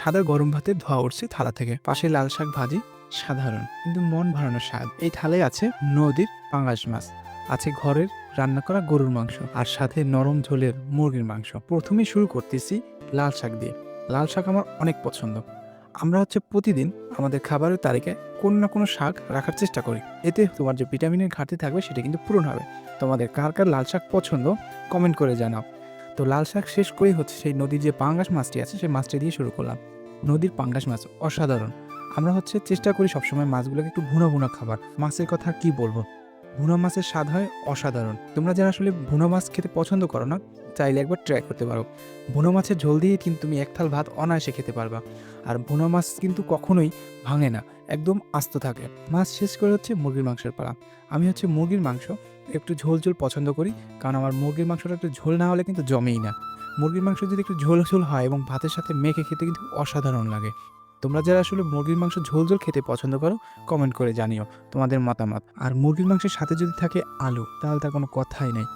সাদা গরম ভাতের ধোয়া উঠছে থালা থেকে, পাশে লাল শাক ভাজি, সাধারণ কিন্তু মন ভরানোর স্বাদ। এই থালায় আছে নদীর পাঙ্গাস মাছ, আছে ঘরের রান্না করা গরুর মাংস, আর সাথে নরম ঝোলের মুরগির মাংস। প্রথমেই শুরু করতেছি লাল শাক দিয়ে। লাল শাক আমার অনেক পছন্দ। আমরা প্রতিদিন আমাদের খাবারের তালিকায় কোনো না কোনো শাক রাখার চেষ্টা করি। এতে তোমার যে ভিটামিনের ঘাটতি থাকবে সেটা কিন্তু পূরণ হবে। তোমাদের কার কার লাল শাক পছন্দ কমেন্ট করে জানাও। তো লাল শাক শেষ করেই সেই নদীর যে পাঙ্গাস মাছটি আছে সেই মাছটি দিয়ে শুরু করলাম। নদীর পাঙ্গাস মাছ অসাধারণ। আমরা চেষ্টা করি সবসময় মাছগুলোকে একটু ভুনা ভুনা খাবার। মাছের কথা কি বলবো, ভুনা মাছের স্বাদ হয় অসাধারণ। তোমরা যারা আসলে ভুনা মাছ খেতে পছন্দ করো না, চাইলে একবার ট্রাই করতে পারো। ভুনা মাছের ঝোল দিয়ে কিন্তু তুমি এক থাল ভাত অনায়াসে খেতে পারবা। আর ভুনা মাছ কিন্তু কখনোই ভাঙে না, একদম আস্ত থাকে। মাছ শেষ করে মুরগির মাংসের পালা। আমি মুরগির মাংস একটু ঝোল ঝোল পছন্দ করি, কারণ আমার মুরগির মাংসটা একটু ঝোল না হলে কিন্তু জমেই না। মুরগির মাংস যদি একটু ঝোল ঝোল হয় এবং ভাতের সাথে মেখে খেতে কিন্তু অসাধারণ লাগে। তোমরা যারা আসলে মুরগির মাংস ঝোল ঝোল খেতে পছন্দ করো কমেন্ট করে জানিও তোমাদের মতামত। আর মুরগির মাংসের সাথে যদি থাকে আলু, তাহলে তার কোনো কথাই নেই।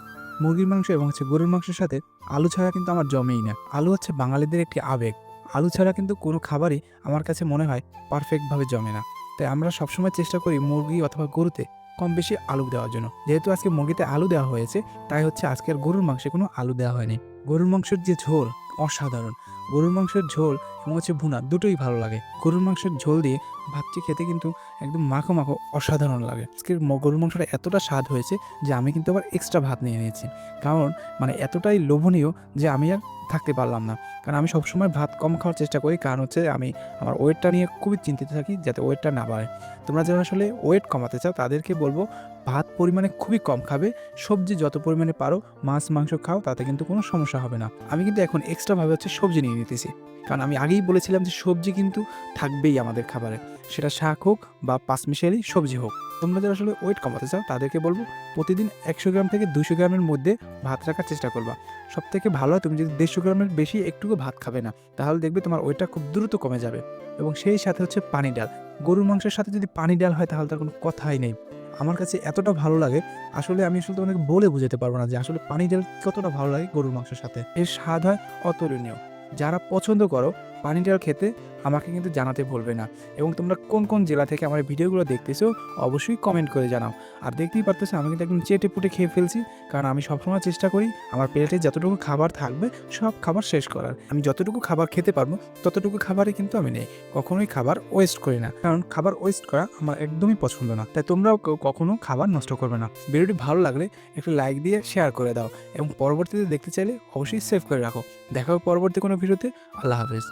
মুরগির মাংস এবং গরুর মাংসের সাথে আলু ছাড়া কিন্তু আমার জমেই না। আলু বাঙালিদের একটি আবেগ। আলু ছাড়া কিন্তু কোনো খাবারই আমার কাছে মনে হয় পারফেক্টভাবে জমে না। তাই আমরা সবসময় চেষ্টা করি মুরগি অথবা গরুতে কম বেশি আলু দেওয়ার জন্য। যেহেতু আজকে মুরগিতে আলু দেওয়া হয়েছে, তাই আজকের গরুর মাংসে কোনো আলু দেওয়া হয়নি। গরুর মাংসের যে ঝোল অসাধারণ। গরুর মাংসের ঝোল এবং ভুনা দুটোই ভালো লাগে। গরুর মাংসের ঝোল দিয়ে ভাতটি খেতে কিন্তু একদম মাখো মাখো অসাধারণ লাগে। আজকের গরুর মাংসটা এতটা স্বাদ হয়েছে যে আমি কিন্তু আবার এক্সট্রা ভাত নিয়ে নিয়েছি, কারণ এতটাই লোভনীয় যে আমি আর থাকতে পারলাম না। কারণ আমি সবসময় ভাত কম খাওয়ার চেষ্টা করি, কারণ আমি আমার ওয়েটটা নিয়ে খুবই চিন্তিত থাকি যাতে ওয়েটটা না বাড়ে। তোমরা যারা আসলে ওয়েট কমাতে চাও তাদেরকে বলবো ভাত পরিমাণে খুবই কম খাবে, সবজি যত পরিমাণে পারো মাছ মাংস খাও, তাতে কিন্তু কোনো সমস্যা হবে না। আমি কিন্তু এখন এক্সট্রাভাবে সবজি নিয়ে নিতেছি, কারণ আমি আগেই বলেছিলাম যে সবজি কিন্তু থাকবেই আমাদের খাবারে, সেটা শাক হোক বা পাঁচমিশালি সবজি হোক। তোমরা যারা আসলে ওয়েট কমাতে চাও তাদেরকে বলবো প্রতিদিন 100 গ্রাম থেকে 200 গ্রামের মধ্যে ভাত রাখার চেষ্টা করবা। সব থেকে ভালো হয় তুমি যদি 150 গ্রামের বেশি একটুকু ভাত খাবে না, তাহলে দেখবে তোমার ওয়েটটা খুব দ্রুত কমে যাবে। এবং সেই সাথে পানি ডাল। গরুর মাংসের সাথে যদি পানি ডাল হয় তাহলে তার কোনো কথাই নেই। আমার কাছে এতটা ভালো লাগে, আমি তোমাকে বলে বোঝাতে পারবো না যে আসলে পানি ডাল কতটা ভালো লাগে গরুর মাংসের সাথে। এর স্বাদ হয় অতুলনীয়। যারা পছন্দ করো পানি ডাল খেতে, আমাকে কিন্তু জানাতে ভুলবে না। এবং তোমরা কোন কোন জেলা থেকে আমার ভিডিওগুলো দেখতেছো অবশ্যই কমেন্ট করে জানাও। আর দেখতেই পারতেছো আমি কিন্তু একদম চেটে পুটে খেয়ে ফেলছি, কারণ আমি সবসময় চেষ্টা করি আমার প্লেটে যতটুকু খাবার থাকবে সব খাবার শেষ করার। আমি যতটুকু খাবার খেতে পারবো ততটুকু খাবারই কিন্তু আমি নেই, কখনোই খাবার ওয়েস্ট করি না, কারণ খাবার ওয়েস্ট করা আমার একদমই পছন্দ না। তাই তোমরাও কখনো খাবার নষ্ট করবে না। ভিডিওটি ভালো লাগলে একটু লাইক দিয়ে শেয়ার করে দাও, এবং পরবর্তীতে দেখতে চাইলে অবশ্যই সেভ করে রাখো। দেখা হবে পরবর্তী কোনো ভিডিওতে। আল্লাহ হাফেজ।